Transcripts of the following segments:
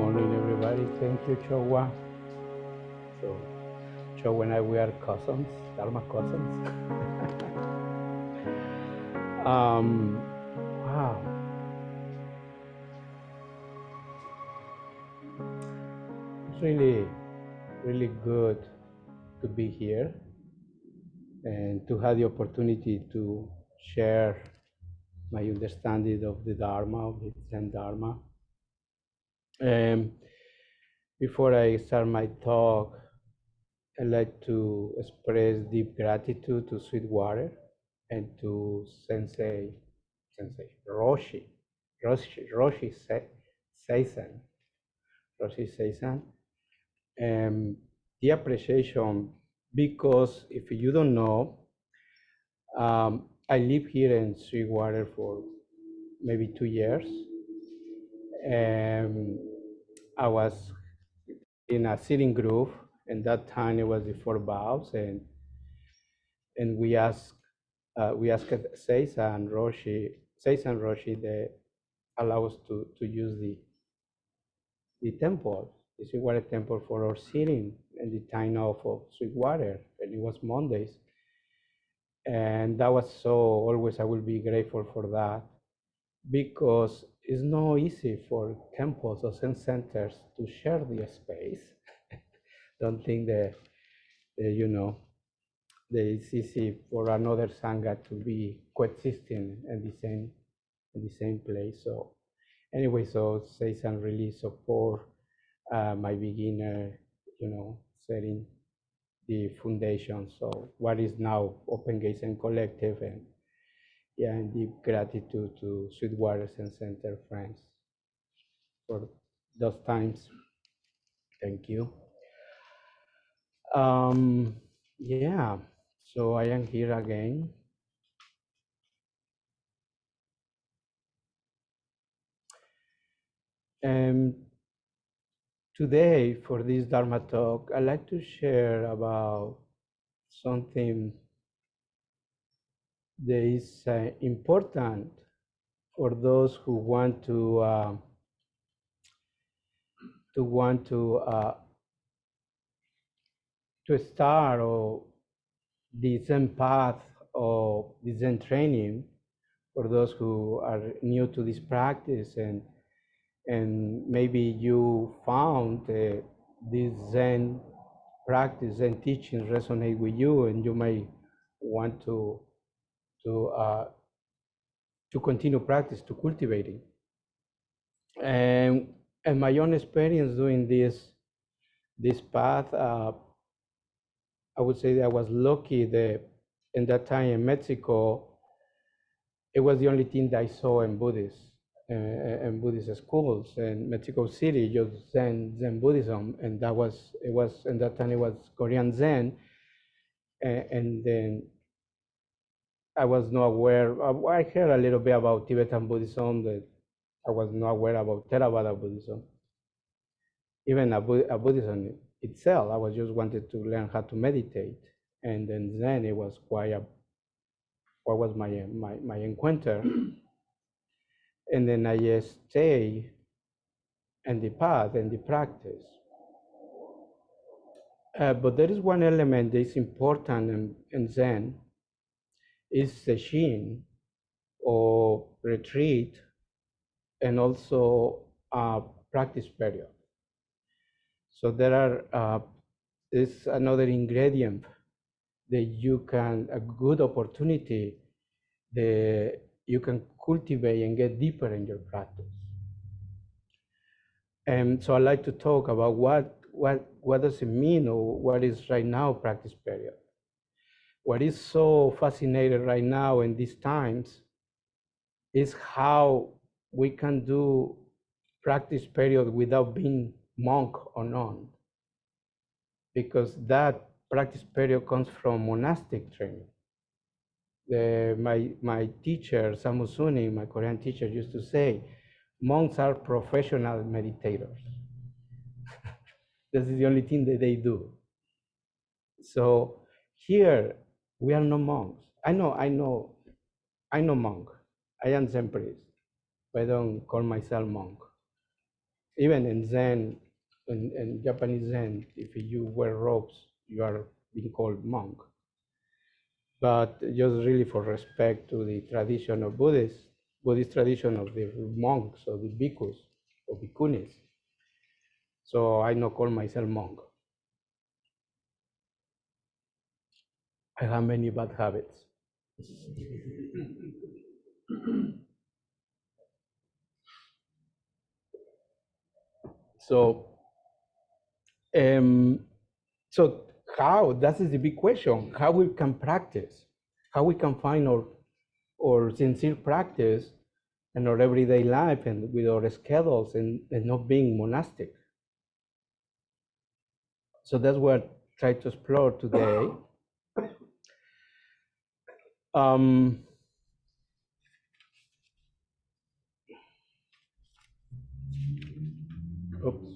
morning, everybody. Thank you, Chowa. So, Chowa and I, we are cousins, Dharma cousins. Wow. It's really, really good to be here and to have the opportunity to share my understanding of the Dharma, of the Zen Dharma. Before I start my talk, I'd like to express deep gratitude to Sweetwater and to Sensei Roshi Seisan, Roshi Seisan, the appreciation because if you don't know, I live here in Sweetwater for maybe 2 years. I was in a sitting group, and that time it was the four vows, and we asked Seisan and Roshi, they allow us to use the temple, the Sweetwater temple for our sitting and the time off of Sweetwater, and it was Mondays. And that was so, always I will be grateful for that, because it's not easy for temples or Zen centers to share the space. Don't think that, that it's easy for another Sangha to be coexisting in the same place. So anyway, so Seisan really support my beginner, setting the foundation. So what is now Open Gates and Collective, and deep gratitude to Sweetwater Zen Center friends for those times. Thank you. Yeah, so I am here again. And today, for this Dharma talk, I'd like to share about something that is important for those who want to start or the Zen path or the Zen training, for those who are new to this practice, and maybe you found this Zen practice and teaching resonate with you, and you may want to continue practice, to cultivating. And my own experience doing this path, I would say that I was lucky that in that time in Mexico, it was the only thing that I saw in Buddhist schools in Mexico City, just Zen Buddhism, and it was in that time it was Korean Zen, and then I was not aware. I heard a little bit about Tibetan Buddhism, that I was not aware about Theravada Buddhism, even a Buddhism itself. I was just wanted to learn how to meditate, and then Zen, it was quite a, what was my encounter. And then I stay in the path and the practice. But there is one element that is important in Zen, is the Shin, or retreat, and also a practice period. So there is another ingredient that you can, a good opportunity that you can cultivate and get deeper in your practice. And so I like to talk about what does it mean, or what is right now practice period. What is so fascinating right now in these times is how we can do practice period without being monk or nun, because that practice period comes from monastic training. My teacher, Samu Suni, my Korean teacher, used to say, monks are professional meditators. This is the only thing that they do. So here, we are no monks. I know monk. I am Zen priest, but I don't call myself monk. Even in Zen, in Japanese Zen, if you wear robes, you are being called monk. But just really for respect to the tradition of Buddhist tradition of the monks or the bhikkhus or bhikkhunis. So I not call myself monk. I have many bad habits. So, um, so how? That is the big question. How we can practice? How we can find our sincere practice in our everyday life and with our schedules and not being monastic. So that's what I try to explore today. Um, oops.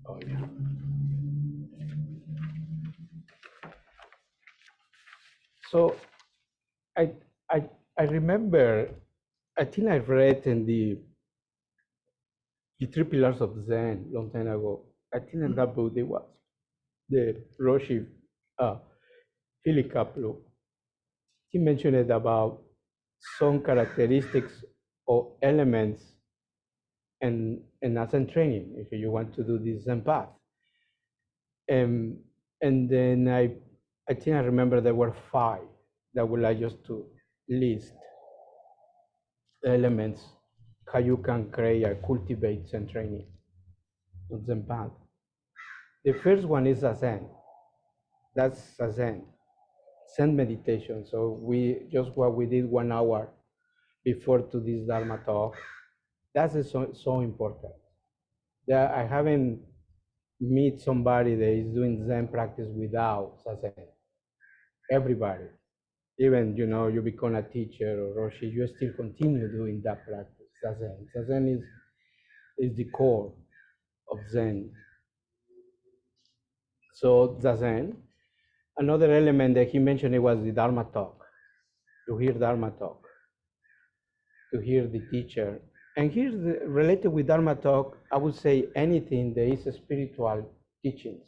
Oh yeah. So I I I remember. I think I read in the Three Pillars of Zen long time ago. I think in that book it was the Roshi uh, Philip Kapleau. He mentioned it about some characteristics or elements and Zen training if you want to do this Zen path. Um, and then I think I remember there were five that would like just to list elements how you can create or cultivate Zen training on Zen path. The first one is Zazen. That's Zazen, Zen meditation. So we just what we did 1 hour before to this Dharma talk. That is so important. That I haven't meet somebody that is doing Zen practice without Zazen. Everybody, even you become a teacher or Roshi, you still continue doing that practice. Zazen. Zazen is the core of Zen. So Zazen. Another element that he mentioned it was the Dharma talk. To hear Dharma talk, to hear the teacher. And here's related with Dharma talk, I would say anything that is spiritual teachings,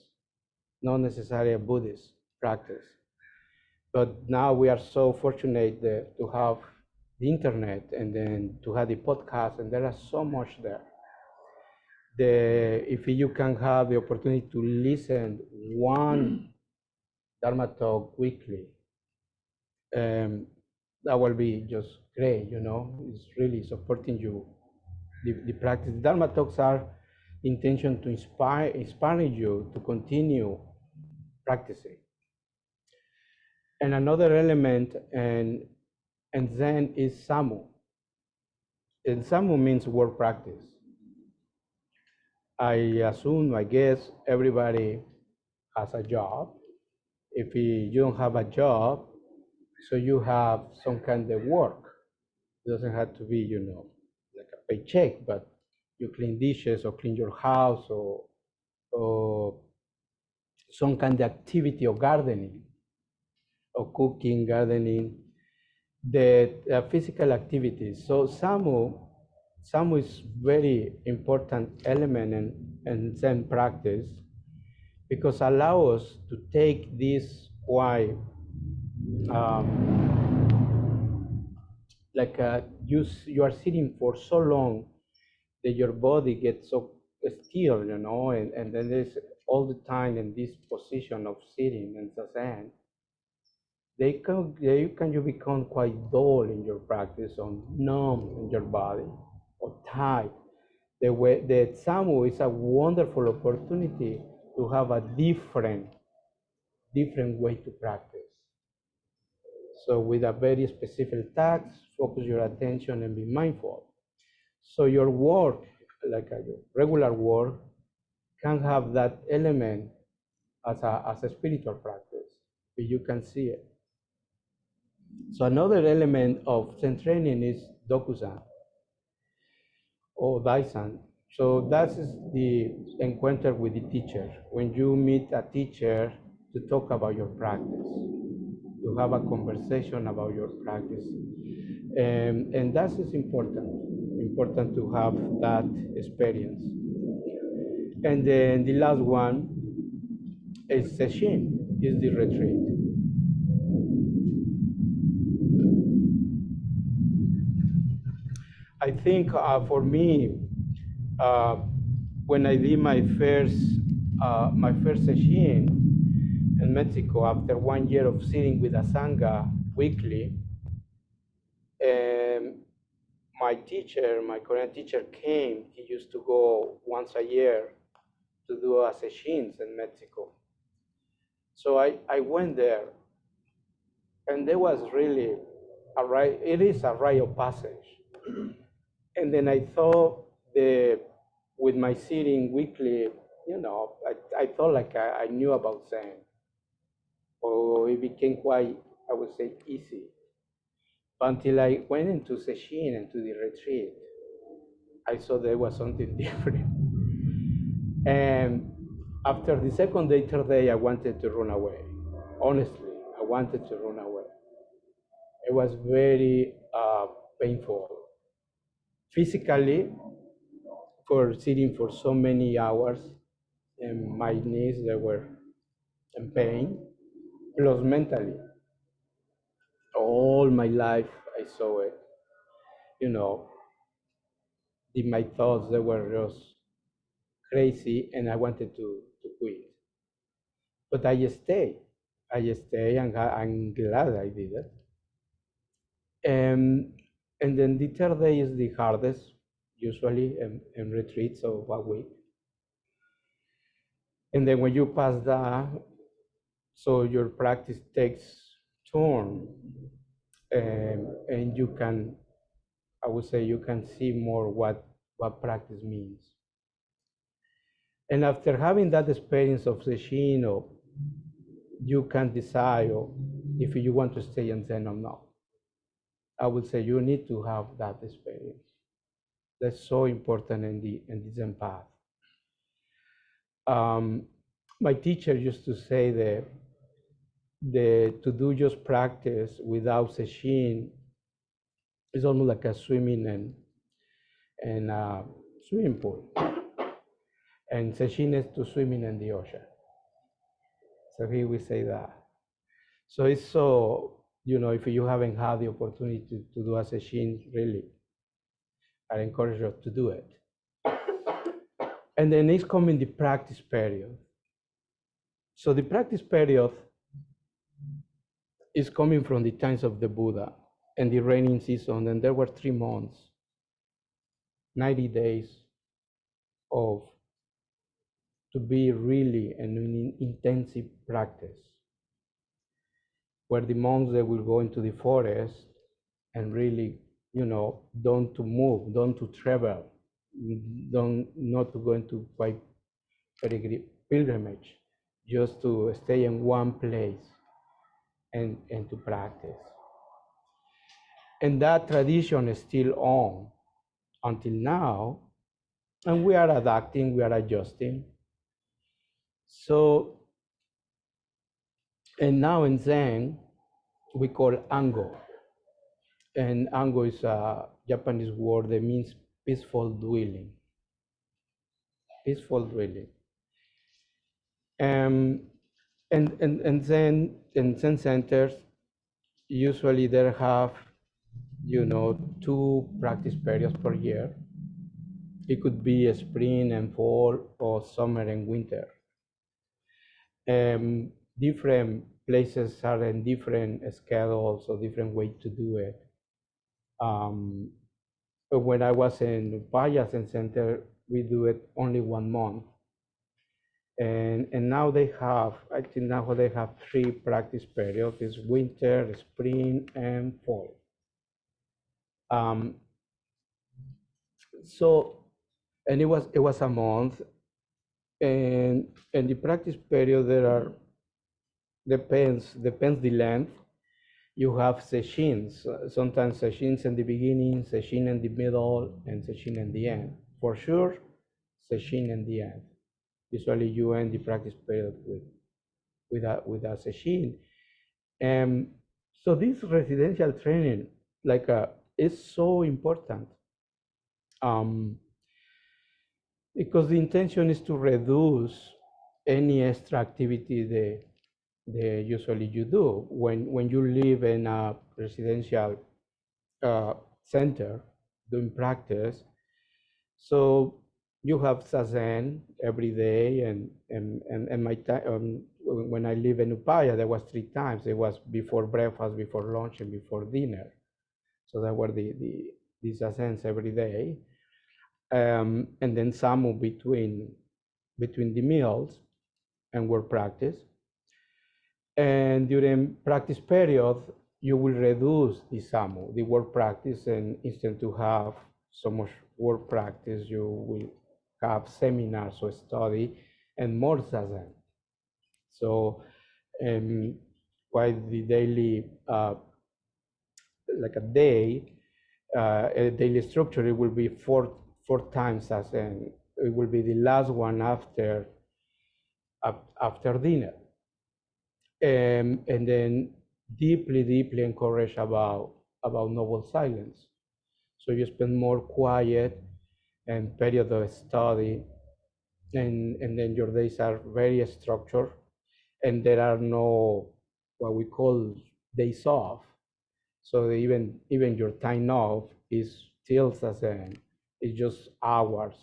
not necessarily a Buddhist practice. But now we are so fortunate to have the internet and then to have the podcast, and there are so much there. If you can have the opportunity to listen one Dharma talk weekly, that will be just great, It's really supporting you, the practice. The Dharma talks are intention to inspiring you to continue practicing. And another element and Zen is Samu. And Samu means work practice. I guess everybody has a job. If you don't have a job, so you have some kind of work. It doesn't have to be, like a paycheck, but you clean dishes or clean your house or some kind of activity or gardening or cooking, gardening, the physical activities. So Samu is very important element in Zen practice because allow us to take this why like you are sitting for so long that your body gets so still, and then there's all the time in this position of sitting and zazen. You become quite dull in your practice, or numb in your body, or tight. The way the Samu is a wonderful opportunity to have a different way to practice. So with a very specific task, focus your attention and be mindful. So your work, like a regular work, can have that element as a spiritual practice, if you can see it. So another element of Zen training is Dokusan or Daisan. So that is the encounter with the teacher. When you meet a teacher to talk about your practice, to have a conversation about your practice. And that is important. important to have that experience. And then the last one is session, is the retreat. I think for me, uh, when I did my first session in Mexico after 1 year of sitting with a sangha weekly, um, my teacher, my Korean teacher came. He used to go once a year to do a sessions in Mexico. So I went there, and there was really it is a rite of passage. And then I thought with my sitting weekly, I thought like I knew about Zen. Or it became quite, I would say, easy. Until I went into Sesshin and to the retreat, I saw there was something different. And after the second day, third day, I wanted to run away. Honestly, I wanted to run away. It was very painful. Physically, for sitting for so many hours, and my knees, they were in pain. Plus mentally, all my life, I saw it. You know, my thoughts, they were just crazy, and I wanted to quit. But I stay. I stay, and I'm glad I did it. And then the third day is the hardest, usually in retreats of a week. And then when you pass that, so your practice takes turn, and you can, I would say, you can see more what practice means. And after having that experience of Sesshin, you can decide if you want to stay in Zen or not. I would say you need to have that experience. That's so important in the Zen path. My teacher used to say that to do just practice without Sesshin is almost like a swimming in a swimming pool. And Sesshin is to swimming in the ocean. So he will say that. So it's so, if you haven't had the opportunity to do a Sesshin, really, I encourage you to do it. And then it's coming the practice period. So the practice period is coming from the times of the Buddha and the raining season, and there were 3 months, 90 days of to be really an intensive practice, where the monks, they will go into the forest and really, don't to move, don't to travel, don't not to go into quite pilgrimage, just to stay in one place and to practice. And that tradition is still on until now, and we are adapting, we are adjusting. So, and now in Zen, we call Ango. And Ango is a Japanese word that means peaceful dwelling. Peaceful dwelling. And then in Zen centers, usually they have, 2 practice periods per year. It could be a spring and fall, or summer and winter. Different places are in different schedules or different ways to do it. But when I was in Paya Zen Center, we do it only 1 month. And now I think now they have 3 practice periods: it's winter, spring, and fall. So, and it was a month, and the practice period depends the length. You have sessions, sometimes sessions in the beginning, session in the middle, and session in the end. For sure, session in the end. Usually you end the practice period with a session. So this residential training, is so important. um, because the intention is to reduce any extra activity that usually you do when you live in a residential center doing practice. So you have zazen every day, and my time when I live in Upaya, there was 3 times. It was before breakfast, before lunch, and before dinner. So that were the zazens every day, and then some between the meals and work practice. And during practice period, you will reduce the SAMU, the work practice, and instead to have so much work practice, you will have seminars or study and more zazen. So, while the daily, like a daily structure, it will be four times zazen. It will be the last one after dinner. And then deeply encourage about noble silence. So you spend more quiet and period of study, and then your days are very structured, and there are no what we call days off. So even your time off is still as it's just hours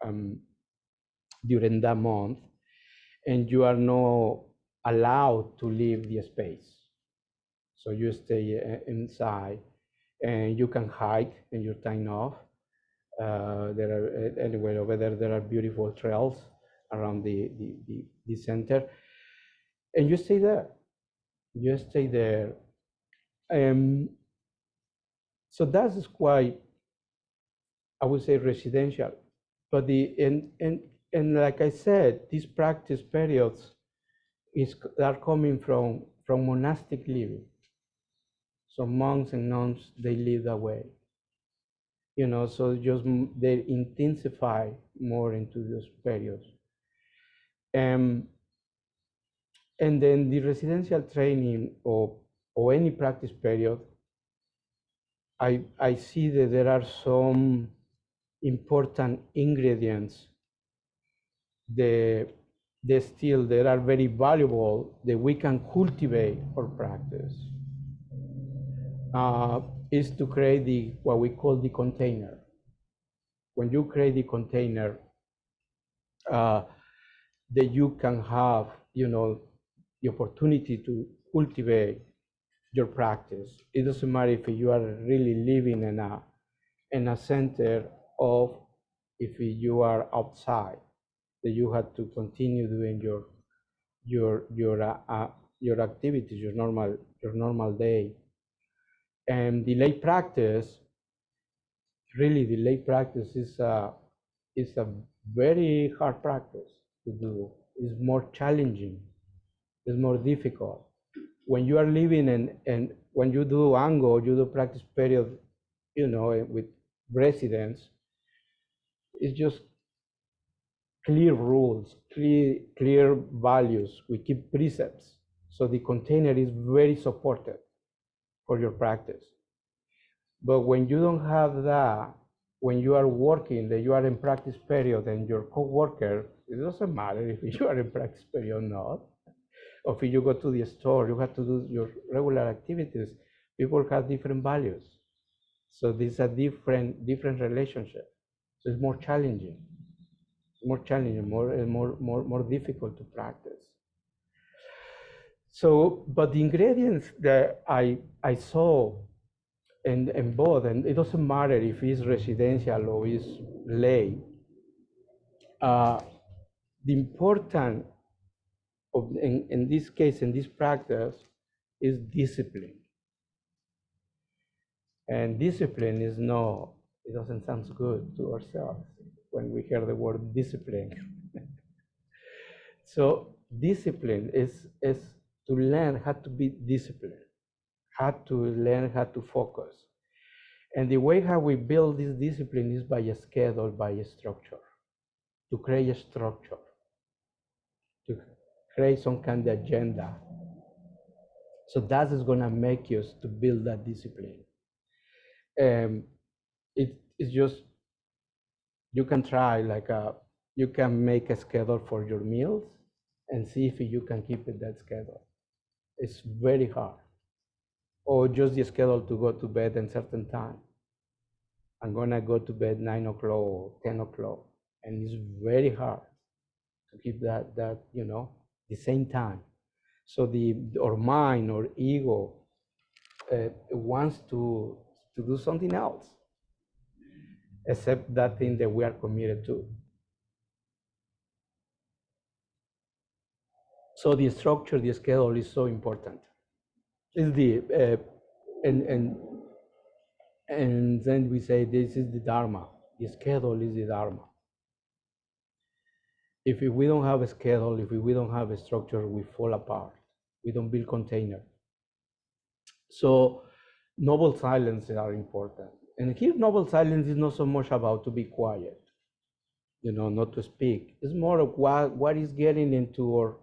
um, during that month, and you are not allowed to leave the space. So you stay inside, and you can hike in your time off. There are anyway over there. There are beautiful trails around the center, and you stay there. You stay there. Um, so that is quite, I would say, residential. But and like I said, these practice periods are coming from monastic living. So monks and nuns, they live that way. So just they intensify more into those periods. Um, and then the residential training or any practice period, I see that there are some important ingredients that still that are very valuable that we can cultivate or practice. Is to create what we call the container. When you create the container, that you can have, the opportunity to cultivate your practice. It doesn't matter if you are really living in a center of if you are outside, that you have to continue doing your activities, your normal day. And the lay practice, really, the lay practice is a very hard practice to do. It's more challenging. It's more difficult. When you are living and when you do ango, you do practice period, with residents, it's just clear rules, clear values. We keep precepts. So the container is very supported for your practice. But when you don't have that, when you are working, that you are in practice period and your coworker, it doesn't matter if you are in practice period or not. Or if you go to the store, you have to do your regular activities. People have different values. So this is a different relationship. So it's more challenging, more difficult to practice. So, but the ingredients that I saw in both, and it doesn't matter if it's residential or it's lay, the important in this case, in this practice, is discipline. And discipline is no, it doesn't sound good to ourselves when we hear the word discipline. So discipline is to learn how to be disciplined, how to learn how to focus. And the way how we build this discipline is by a schedule, by a structure, to create a structure, to create some kind of agenda. So that is going to make us to build that discipline. Um, it's just you can try like you can make a schedule for your meals and see if you can keep it that schedule. It's very hard. Or just the schedule to go to bed at a certain time. I'm gonna go to bed 9 o'clock or 10 o'clock, and it's very hard to keep that the same time. So the or mind or ego wants to do something else except that thing that we are committed to. So the structure, the schedule is so important. Is the and and and then we say this is the dharma. The schedule is the dharma. If we don't have a schedule, if we don't have a structure, we fall apart. We don't build container. So noble silences are important. And here noble silence is not so much about to be quiet, not to speak. It's more of what is getting into our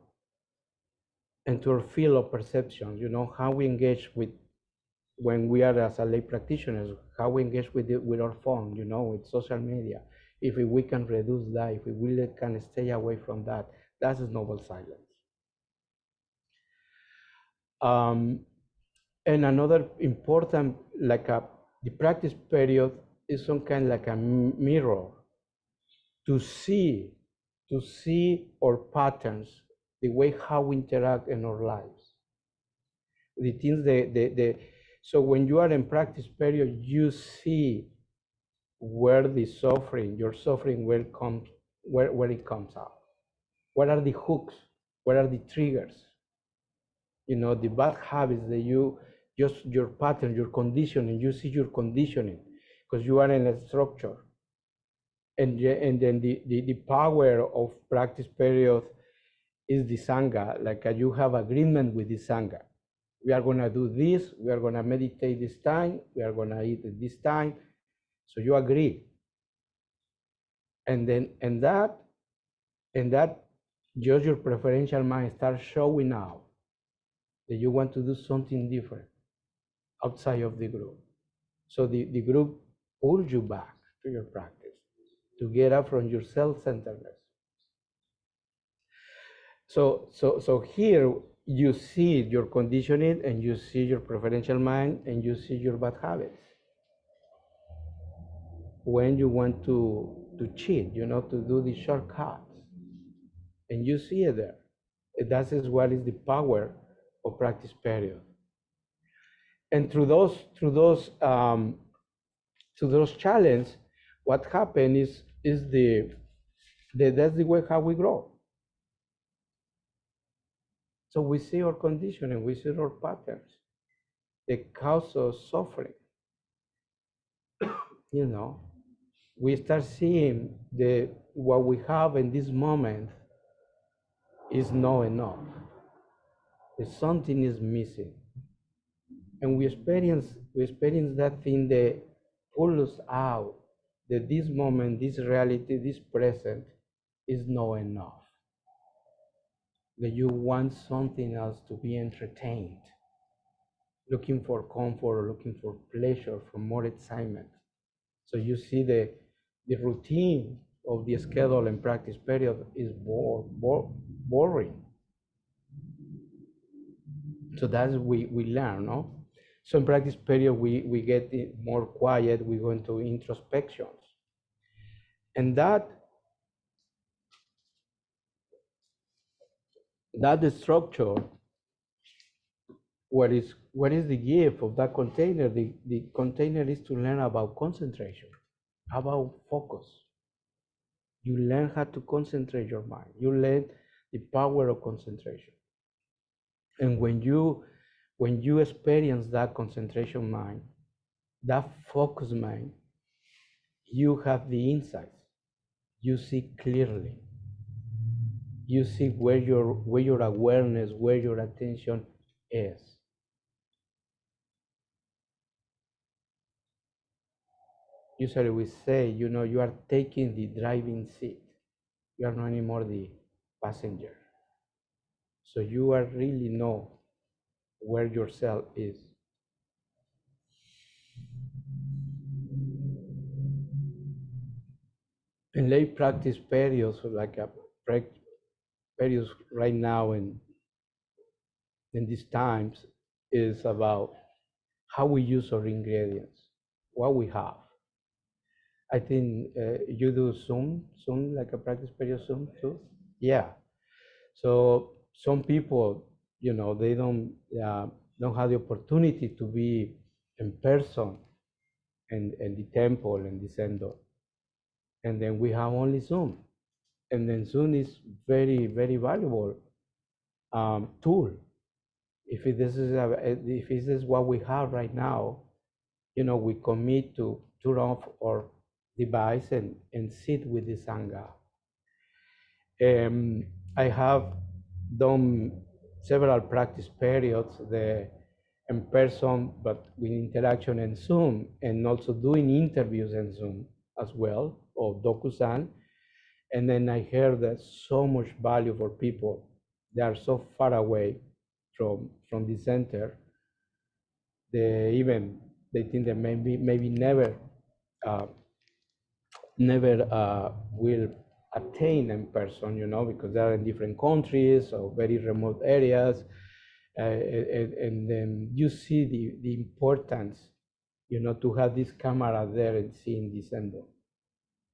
field of perception, how we engage with when we are as a lay practitioners, how we engage with our phone, with social media. If we can reduce that, if we really can stay away from that, that's noble silence. Um, and another important, the practice period is some kind like a mirror to see, our patterns, the way how we interact in our lives. The things so when you are in practice period, you see where your suffering will come, where it comes out. What are the hooks? What are the triggers? The bad habits that just your pattern, your conditioning, you see your conditioning because you are in a structure. And then the power of practice period is the Sangha, like you have agreement with the Sangha. We are going to do this, we are going to meditate this time, we are going to eat at this time. So you agree. And then, and that just your preferential mind starts showing out that you want to do something different outside of the group. So the group pulls you back to your practice to get up from your self-centeredness. So here you see your conditioning and you see your preferential mind and you see your bad habits. When you want to cheat, to do the shortcuts, and you see it there. That is what is the power of practice period. And through those challenges, what happened is that's the way how we grow. So we see our conditioning, we see our patterns, the cause of suffering. We start seeing what we have in this moment is not enough. That something is missing. And we experience that thing that pulls us out, that this moment, this reality, this present is not enough. That you want something else to be entertained, looking for comfort, looking for pleasure, for more excitement. So you see the routine of the schedule and practice period is boring. So that's we learn, no? So in practice period, we get more quiet, we go into introspections. And that the structure, what is the gift of that container? The container is to learn about concentration, about focus. You learn how to concentrate your mind. You learn the power of concentration. And when you experience that concentration mind, that focus mind, you have the insights. You see clearly. You see where your awareness, where your attention is. Usually we say, you are taking the driving seat. You are not anymore the passenger. So you are really know where yourself is. in lay practice periods, like a periods right now in these times, is about how we use our ingredients, what we have. I think you do Zoom, like a practice period Zoom too. Yeah. So some people, they don't have the opportunity to be in person and the temple and the sendo, and then we have only Zoom, and then Zoom is very very valuable tool. If this is what we have right now, we commit to turn off our device and sit with the sangha. Um, I have done several practice periods in person, but with interaction in Zoom, and also doing interviews in Zoom as well, or Dokusan. And then I heard that so much value for people. They are so far away from the center. They think that maybe uh, never will attain in person, because they are in different countries or very remote areas. And then you see the importance, to have this camera there and seeing this endo.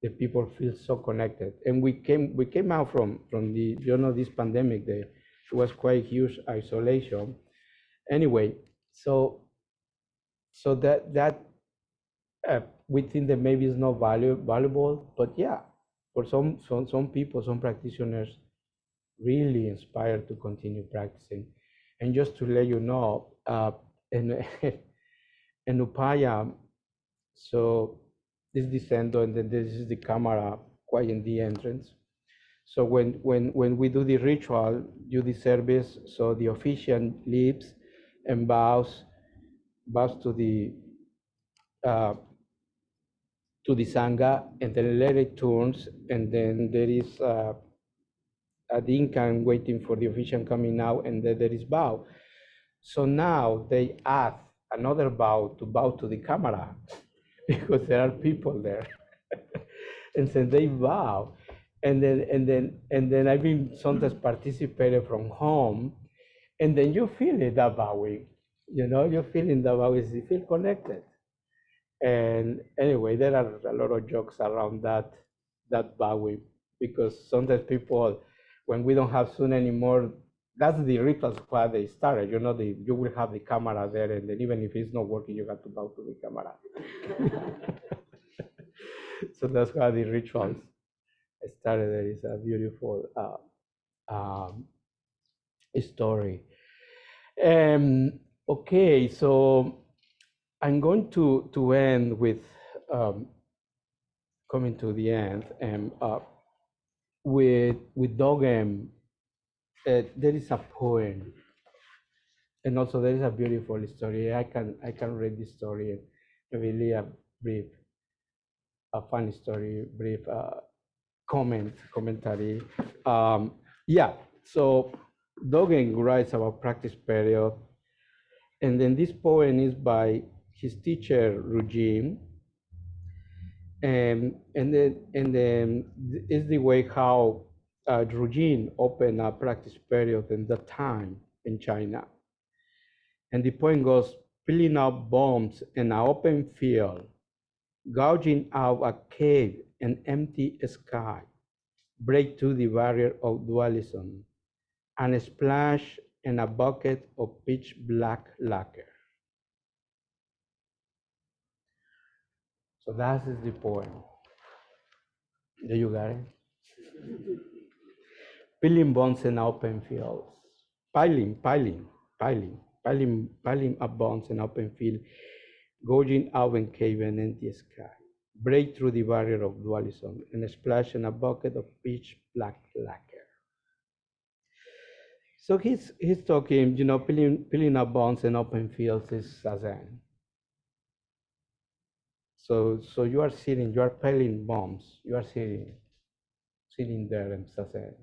The people feel so connected. And we came out from the, this pandemic. It was quite huge isolation. Anyway, so that we think that maybe it's not valuable, but yeah, for some people, some practitioners really inspired to continue practicing. And just to let you know, in in Upaya, so this is the center, and then this is the camera quite in the entrance. So when we do the ritual, do the service, so the officiant leaves and bows uh, to the sangha, and then later turns, and then there is a dinkan waiting for the officiant coming out, and then there is bow. So now they add another bow to the camera because there are people there. And so they bow. And then I've been sometimes participated from home, and then you feel it, that bowing. You're feeling that bowing, you feel connected. And anyway, there are a lot of jokes around that bowing, because sometimes people, when we don't have Zoom anymore, that's the rituals why they started. You will have the camera there, and then even if it's not working, you have to bow to the camera. So that's why the rituals started. There is a beautiful um, story. Okay, so I'm going to end with um, coming to the end, and with Dogen, there is a poem, and also there is a beautiful story. I can read this story and really a funny story, brief commentary. Yeah, so Dogen writes about practice period, and then this poem is by his teacher Rujin, and then is the way how Rujin opened a practice period in that time in China. And the poem goes, filling up bombs in an open field, gouging out a cave and empty sky, break through the barrier of dualism, and splash in a bucket of pitch black lacquer. So that is the poem. Do you got it? Peeling bones in open fields, piling up bones in open field, gouging out in cave and empty sky, break through the barrier of dualism, and splash in a bucket of pitch black lacquer. So he's talking, peeling up bones in open fields is zazen. So you are sitting, you are peeling bombs, you are sitting there in zazen,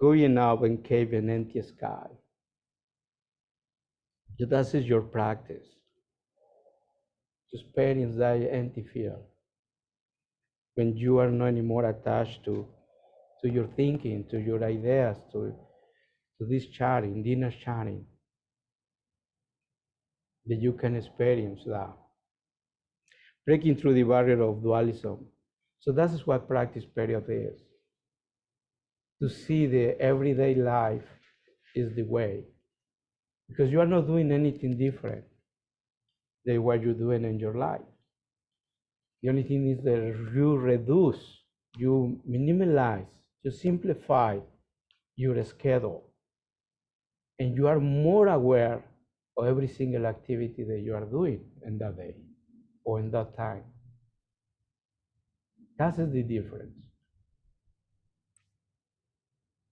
going out in cave and empty sky. So that is your practice. To experience that empty field. when you are not anymore attached to your thinking, to your ideas, to this chatting, dinner chatting, that you can experience that. Breaking through the barrier of dualism. So that is what practice period is. To see the everyday life is the way. Because you are not doing anything different than what you're doing in your life. The only thing is that you reduce, you minimize, you simplify your schedule, and you are more aware of every single activity that you are doing in that day or in that time. That is the difference.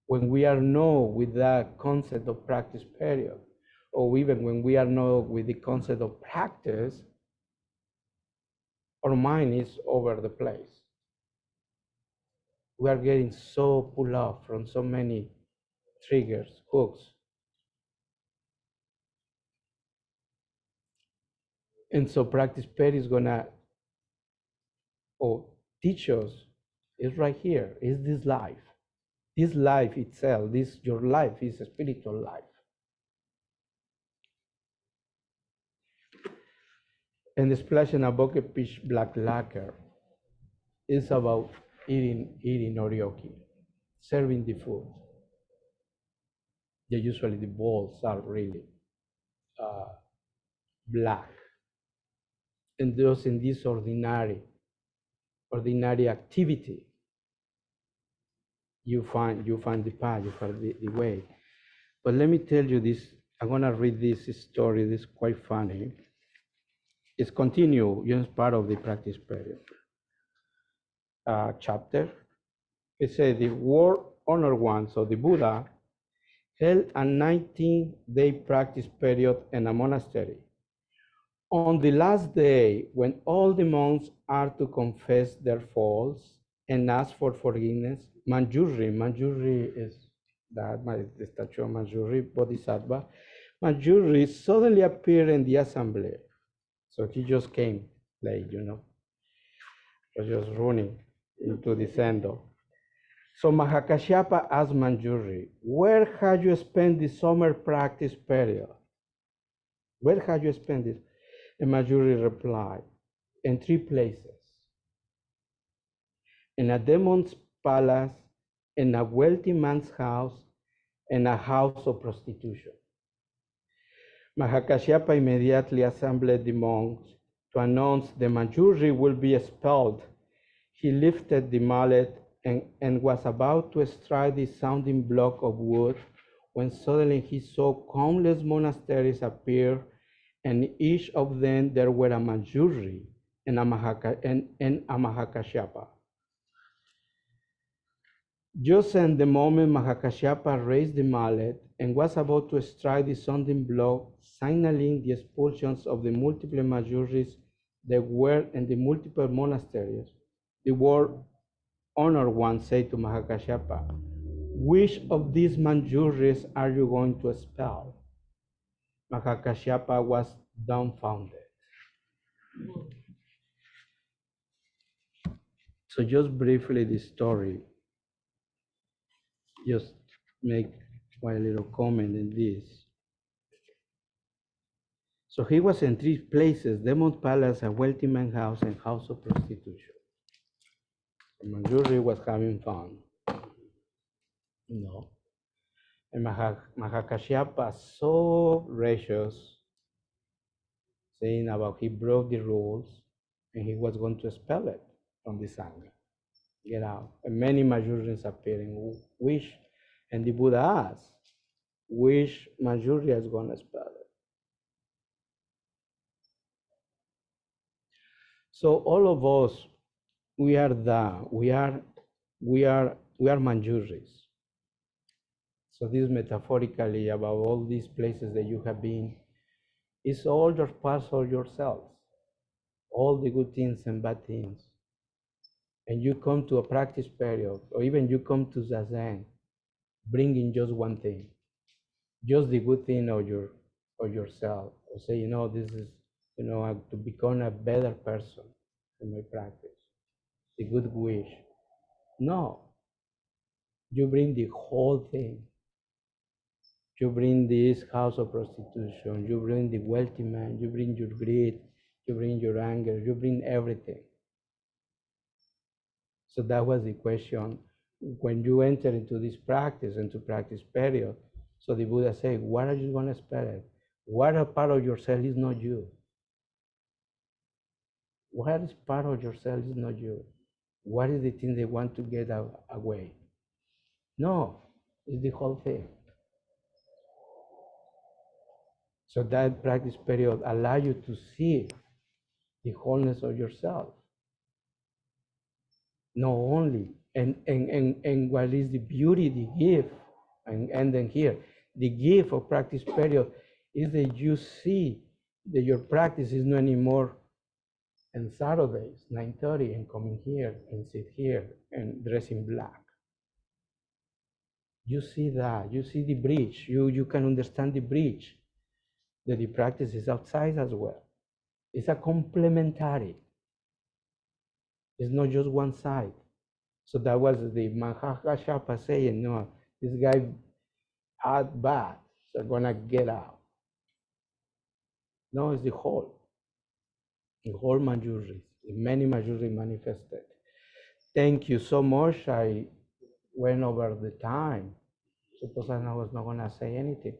When we are not with that concept of practice period, or even when we are not with the concept of practice, our mind is over the place. We are getting so pulled off from so many triggers, hooks. And so practice period is gonna teach us is right here, is this life. This life itself, this your life is a spiritual life. And the splash in a bucket pitch black lacquer is about eating orioki, serving the food. Yeah, usually the bowls are really uh, black. And those in this ordinary activity, you find the path, you find the way. But let me tell you this. I'm gonna read this story. This is quite funny. It's continue, it's part of the practice period chapter. It says the world honored one, so the Buddha, held a 19-day practice period in a monastery. On the last day, when all the monks are to confess their faults and ask for forgiveness, Manjuri is the statue of Manjuri Bodhisattva. Manjuri suddenly appeared in the assembly. So he just came late, was just running into the sendo. So Mahakashyapa asked Manjuri, where had you spent the summer practice period? Where had you spent it? And Manjuri replied, in three places. In a demon's palace, in a wealthy man's house, and a house of prostitution. Mahakashyapa immediately assembled the monks to announce the Manjuri will be expelled. He lifted the mallet and was about to strike the sounding block of wood when suddenly he saw countless monasteries appear, and each of them there were a Manjuri and a Mahakashyapa. Just in the moment Mahakashyapa raised the mallet and was about to strike the sounding blow, signaling the expulsions of the multiple Manjuris that were in the multiple monasteries, the world honored one said to Mahakashyapa, which of these Manjuris are you going to expel? Mahakashyapa was dumbfounded. So just briefly the story, just make one little comment in this. So he was in three places, Demon Palace, a wealthy man's house, and house of prostitution. So Manjuri was having fun, you know. And Mahakashyapa, so gracious, saying about he broke the rules and he was going to expel it from the Sangha. Get out. And many Manjurians appearing, which, and the Buddha asked, which Manjurya is going to expel it? So all of us, we are Manjuris. So this metaphorically about all these places that you have been, is all your parts of yourselves, all the good things and bad things. And you come to a practice period, or even you come to Zazen, bringing just one thing, just the good thing of yourself, or say, this is, to become a better person in my practice. the good wish. No, you bring the whole thing. You bring this house of prostitution, you bring the wealthy man, you bring your greed, you bring your anger, you bring everything. So that was the question. When you enter into this practice, into practice period, so the Buddha said, what are you going to expect? What a part of yourself is not you? What is part of yourself is not you? What is the thing they want to get away? No, it's the whole thing. So that practice period allows you to see the wholeness of yourself. Not only, and what is the beauty, the gift, and then here, the gift of practice period is that you see that your practice is not anymore on Saturdays, 9:30, and coming here and sit here and dress in black. You see that, you see the bridge, you can understand the bridge, that the practice is outside as well. It's a complementary. It's not just one side. So that was the Mahakashapa saying, no, this guy out bad, so gonna get out. No, it's the whole Manjuri, the many Manjuri manifested. Thank you so much. I went over the time. Suppose I was not gonna say anything.